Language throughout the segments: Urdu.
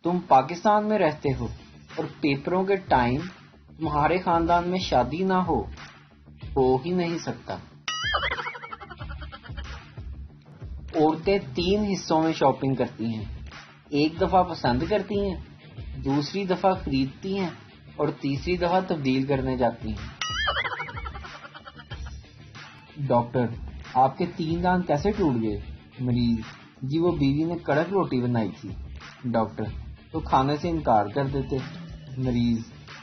تم پاکستان میں رہتے ہو اور پیپروں کے ٹائم تمہارے خاندان میں شادی نہ ہو ہی نہیں سکتا۔ عورتیں 3 حصوں میں شاپنگ کرتی ہیں، ایک دفعہ پسند کرتی ہیں، دوسری دفعہ خریدتی ہیں اور تیسری دفعہ تبدیل کرنے جاتی ہیں۔ ڈاکٹر، آپ کے 3 دانت کیسے ٹوٹ گئے؟ مریض: جی وہ بیوی نے کڑک روٹی بنائی تھی۔ ڈاکٹر: تو کھانے سے انکار کر دیتے۔ مریض: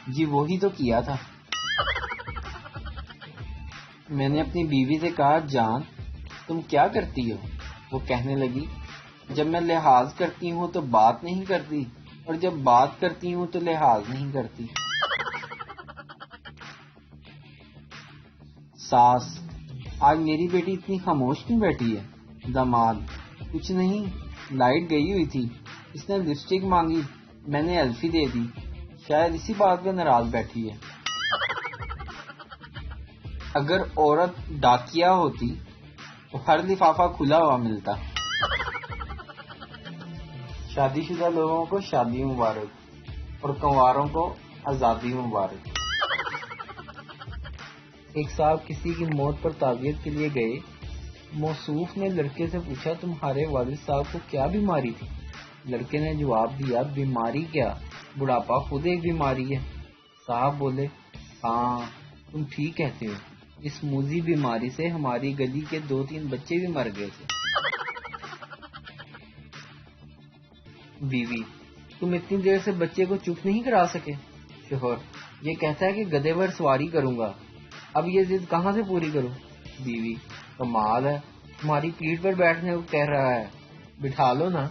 جی وہی تو کیا تھا۔ میں نے اپنی بیوی سے کہا، جان تم کیا کرتی ہو؟ وہ کہنے لگی، جب میں لحاظ کرتی ہوں تو بات نہیں کرتی اور جب بات کرتی ہوں تو لحاظ نہیں کرتی۔ ساس: آج میری بیٹی اتنی خاموش کیوں بیٹھی ہے؟ داماد: کچھ نہیں، لائٹ گئی ہوئی تھی، اس نے لپسٹک مانگی، میں نے الفی دے دی، شاید اسی بات پہ ناراض بیٹھی ہے۔ اگر عورت ڈاکیہ ہوتی تو ہر لفافہ کھلا ہوا ملتا۔ شادی شدہ لوگوں کو شادی مبارک اور کنواروں کو آزادی مبارک۔ ایک صاحب کسی کی موت پر تعزیت کے لیے گئے۔ موصوف نے لڑکے سے پوچھا، تمہارے والد صاحب کو کیا بیماری تھی؟ لڑکے نے جواب دیا، بیماری کیا، بڑھاپا خود ایک بیماری ہے۔ صاحب بولے، ہاں تم ٹھیک کہتے ہو، اس موذی بیماری سے ہماری گلی کے 2-3 بچے بھی مر گئے تھے۔ بیوی: تم اتنی دیر سے بچے کو چپ نہیں کرا سکے؟ شوہر: یہ کہتا ہے کہ گدھے پر سواری کروں گا، اب یہ ضد کہاں سے پوری کروں؟ بیوی: کمال ہے، تمہاری پیٹھ پر بیٹھنے کو کہہ رہا ہے، بٹھا لو نا۔